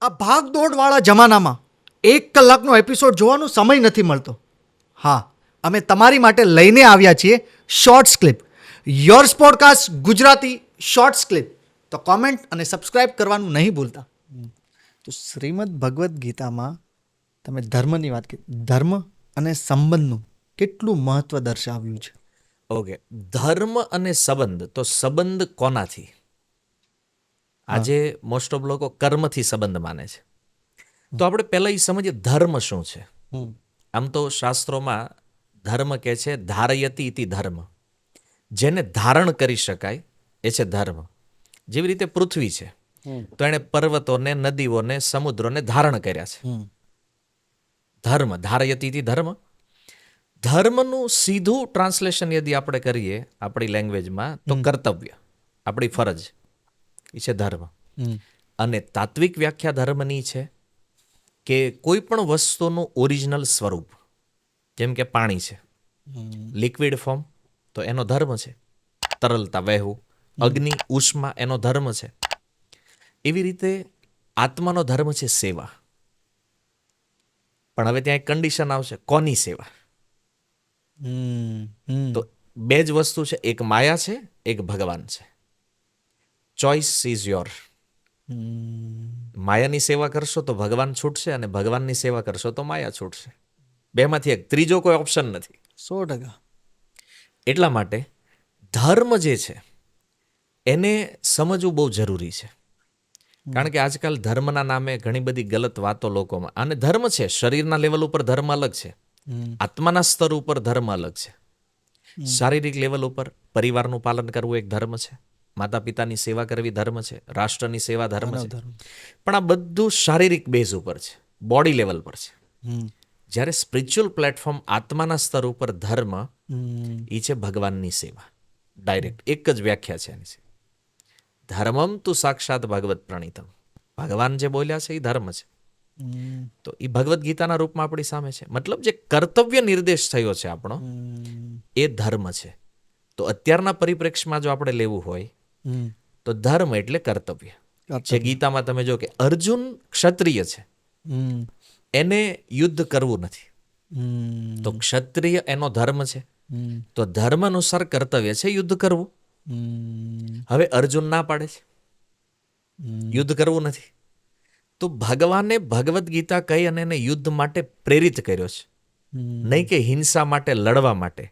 આ ભાગદોડવાળા જમાનામાં 1 કલાકનો એપિસોડ જોવાનો સમય નથી મળતો. હા, અમે તમારી માટે લઈને આવ્યા છીએ shorts clip. Yours podcast Gujarati shorts clip. તો કોમેન્ટ અને સબસ્ક્રાઇબ કરવાનું નહીં ભૂલતા. તો શ્રીમદ ભગવદ્ ગીતામાં તમે ધર્મની વાત કરી, ધર્મ અને સંબંધનું કેટલું મહત્વ દર્શાવ્યું છે. ઓકે, ધર્મ અને સંબંધ. તો સંબંધ કોનાથી? આજે મોસ્ટ ઓફ લોકો કર્મથી સંબંધ માને છે. તો આપણે પહેલા એ સમજીએ ધર્મ શું છે. આમ તો શાસ્ત્રોમાં ધર્મ કહે છે ધારયતિ ઇતિ ધર્મ, જેને ધારણ કરી શકાય એ છે ધર્મ. જેવી રીતે પૃથ્વી છે તો એણે પર્વતોને, નદીઓને, સમુદ્રોને ધારણ કર્યા છે. ધર્મ ધારયતિ ઇતિ ધર્મ. ધર્મનું સીધું ટ્રાન્સલેશન યદિ આપણે કરીએ આપણી લેંગ્વેજમાં તો કર્તવ્ય, આપણી ફરજ, એ છે ધર્મ. અને તાત્વિક વ્યાખ્યા ધર્મની છે કે કોઈ પણ વસ્તુનું ઓરિજિનલ સ્વરૂપ, જેમ કે પાણી છે, લિક્વિડ ફોર્મ, તો એનો ધર્મ છે તરલતા, વહેવું. અગ્નિ, ઉષ્મા, એનો ધર્મ છે. એવી રીતે આત્માનો ધર્મ છે સેવા. પણ હવે ત્યાં એક કન્ડિશન આવશે, કોની સેવા? તો બે જ વસ્તુ છે, એક માયા છે, એક ભગવાન છે. Choice is your. માયાની સેવા કરશો તો ભગવાન છૂટશે, અને ભગવાનની સેવા કરશો તો માયા છૂટશે. બેમાંથી એક, ત્રીજો કોઈ ઓપ્શન નથી. 100%. એટલા માટે ધર્મ જે છે એને સમજવું બહુ જરૂરી છે. કારણ કે આજકાલ ધર્મના નામે ઘણી બધી ગલત વાતો લોકોમાં, અને ધર્મ છે શરીરના લેવલ ઉપર ધર્મ અલગ છે, આત્માના સ્તર ઉપર ધર્મ અલગ છે. શારીરિક લેવલ ઉપર પરિવારનું પાલન કરવું એક ધર્મ છે, માતા પિતાની સેવા કરવી ધર્મ છે, રાષ્ટ્રની સેવા ધર્મ છે. પણ આ બધું શારીરિક બેઝ ઉપર છે, બોડી લેવલ પર છે. જ્યારે સ્પિરિચ્યુઅલ પ્લેટફોર્મ, આત્માના સ્તર ઉપર ધર્મ એ છે ભગવાનની સેવા. ડાયરેક્ટ એક જ વ્યાખ્યા છે એની. ધર્મમ તું સાક્ષાત ભગવત પ્રણીતમ. ભગવાન જે બોલ્યા છે એ ધર્મ છે. તો એ ભગવદ્ ગીતાના રૂપમાં આપણી સામે છે. મતલબ જે કર્તવ્ય નિર્દેશ થયો છે આપણો, એ ધર્મ છે. તો અત્યારના પરિપ્રેક્ષ્યમાં જો આપણે લેવું હોય તો ધર્મ એટલે કર્તવ્ય. જે ગીતામાં તમે જો કે અર્જુન ક્ષત્રિય છે, એને યુદ્ધ કરવું નથી, તો ક્ષત્રિય એનો ધર્મ છે. તો ધર્મ અનુસાર કર્તવ્ય છે યુદ્ધ કરવું. હવે અર્જુન ના પાડે છે, યુદ્ધ કરવું નથી. તો ભગવાને ભગવદ્ ગીતા કહી અને એને યુદ્ધ માટે પ્રેરિત કર્યો છે, નહીં કે હિંસા માટે, લડવા માટે,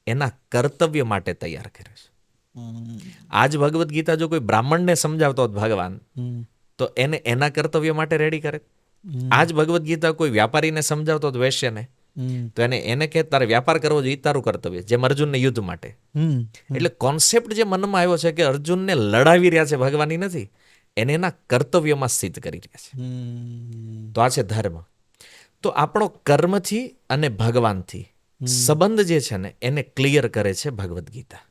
એના કર્તવ્ય માટે તૈયાર કર્યો છે. આજ ભગવદ્ ગીતા જો કોઈ બ્રાહ્મણને સમજાવતો હોત ભગવાન, તો એને એના કર્તવ્ય માટે રેડી કરે. આજ ભગવદ્ ગીતા કોઈ વ્યાપારીને સમજાવતો હોત, વૈશ્યને, તો એને કહે તારે વ્યાપાર કરવો જોઈએ, તારું કર્તવ્ય, જેમ અર્જુનને યુદ્ધ માટે. એટલે કોન્સેપ્ટ જે મનમાં આવ્યો છે કે અર્જુનને લડાવી રહ્યા છે ભગવાન, ઈ નથી, એને એના કર્તવ્યમાં સ્થિત કરી રહ્યા છે. તો આ છે ધર્મ. તો આપણો કર્મથી અને ભગવાનથી સંબંધ જે છે ને એને ક્લિયર કરે છે ભગવદ્ ગીતા.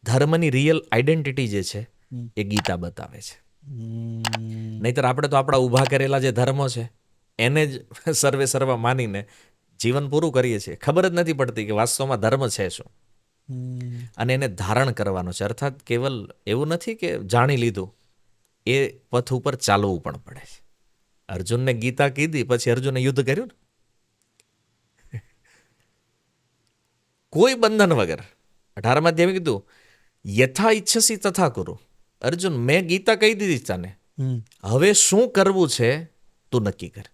ધર્મની રિયલ આઈડેન્ટિટી જે છે એ ગીતા બતાવે છે. નહીતર આપણે તો આપણા ઊભા કરેલા જે ધર્મો છે એને જ સર્વે સર્વ માનીને જીવન પૂરું કરીએ છીએ. ખબર જ નથી પડતી કે વાસ્તવમાં ધર્મ છે શું, અને એને ધારણ કરવાનો છે. અર્થાત કેવલ એવું નથી કે જાણી લીધું, એ પથ ઉપર ચાલવું પણ પડે છે. અર્જુનને ગીતા કીધી, પછી અર્જુને યુદ્ધ કર્યું ને, કોઈ બંધન વગર. 18મા અધ્યાયમાં કીધું યથા ઈચ્છસી તથા કુરુ. અર્જુન, મેં ગીતા કહી દીધી તને, હવે શું કરવું છે તું નક્કી કર.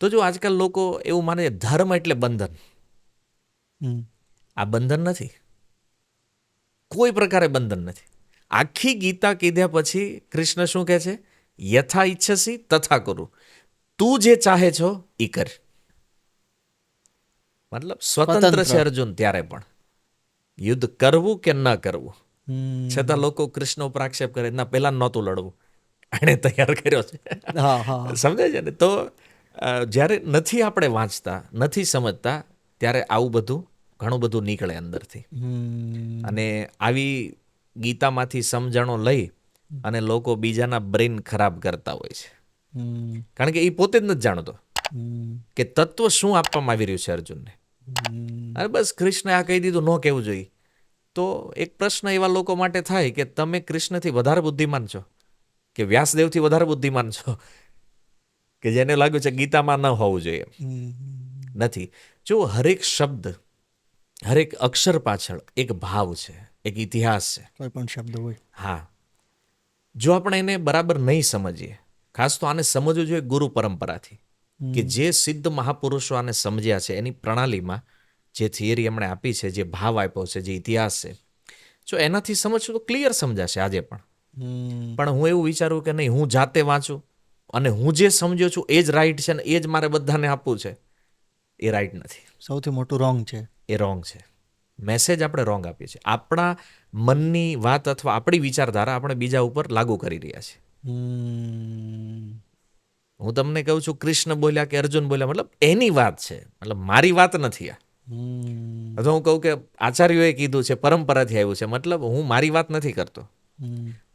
તો જો આજકાલ લોકો એવું માને ધર્મ એટલે બંધન. આ બંધન નથી, કોઈ પ્રકારે બંધન નથી. આખી ગીતા કીધા પછી કૃષ્ણ શું કહે છે? યથા ઈચ્છસી તથા કુરુ. તું જે ચાહે છો ઈ કર. મતલબ સ્વતંત્ર છે અર્જુન ત્યારે પણ, યુદ્ધ કરવું કે ન કરવું. છતાં લોકો કૃષ્ણ ઉપર આક્ષેપ કરે, ના પેલા નહોતું લડવું, એને તૈયાર કર્યો છે. સમજાય છે ને? તો જ્યારે નથી આપણે વાંચતા, નથી સમજતા, ત્યારે આવું બધું ઘણું બધું નીકળે અંદરથી. અને આવી ગીતામાંથી સમજણો લઈ અને લોકો બીજાના બ્રેન ખરાબ કરતા હોય છે. કારણ કે એ પોતે જ નથી જાણતો કે તત્વ શું આપવામાં આવી રહ્યું છે અર્જુનને. અરે બસ કૃષ્ણે આ કહી દીધું, ન કહેવું જોઈએ. તો એક પ્રશ્ન એવા લોકો માટે થાય કે તમે કૃષ્ણથી વધારે બુદ્ધિમાન છો. કે વ્યાસદેવથી વધારે બુદ્ધિમાન છો, કે જેને લાગ્યું છે ગીતામાં ન હોવું જોઈએ? નથી. જો હરેક શબ્દ, હરેક અક્ષર પાછળ એક ભાવ છે, એક ઇતિહાસ છે. કોઈ પણ શબ્દ હોય. હા, જો આપણે એને બરાબર નહીં સમજીએ, ખાસ તો આને સમજવું જોઈએ ગુરુ પરંપરાથી, કે જે સિદ્ધ મહાપુરુષો આને સમજ્યા છે એની પ્રણાલીમાં જે થિયરી એમણે આપી છે, જે ભાવ આપ્યો છે, જે ઇતિહાસ છે, જો એનાથી સમજશું તો ક્લિયર સમજાશે આજે પણ. પણ હું એવું વિચારું કે નહીં, હું જાતે વાંચું અને હું જે સમજ્યો છું એ જ રાઈટ છે ને એ જ મારે બધાને આપવું છે, એ રાઈટ નથી, સૌથી મોટું રોંગ છે. એ રોંગ છે. મેસેજ આપણે રોંગ આપીએ છીએ. આપણા મનની વાત અથવા આપણી વિચારધારા આપણે બીજા ઉપર લાગુ કરી રહ્યા છીએ. હું તમને કહું છું કૃષ્ણ બોલ્યા કે અર્જુન બોલ્યા, મતલબ એની વાત છે, મતલબ મારી વાત નથી આ. અથવા હું કહું કે આચાર્યોએ કીધું છે, પરંપરાથી આવ્યું છે, મતલબ હું મારી વાત નથી કરતો.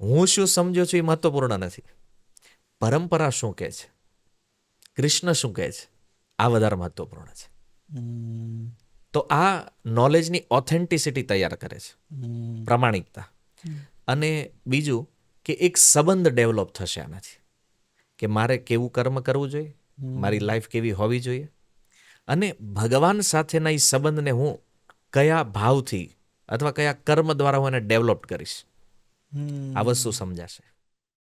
હું શું સમજ્યો છું એ મહત્વપૂર્ણ નથી. પરંપરા શું કહે છે, કૃષ્ણ શું કહે છે, આ વધારે મહત્વપૂર્ણ છે. તો આ નોલેજની ઓથેન્ટિસિટી તૈયાર કરે છે, પ્રામાણિકતા. અને બીજું કે એક સંબંધ ડેવલપ થશે આનાથી, કે મારે કેવું કર્મ કરવું જોઈએ, મારી લાઈફ કેવી હોવી જોઈએ, અને ભગવાન સાથેના એ સંબંધને હું કયા ભાવથી અથવા કયા કર્મ દ્વારા હું એને ડેવલપ કરીશ, આ વસ્તુ સમજાશે.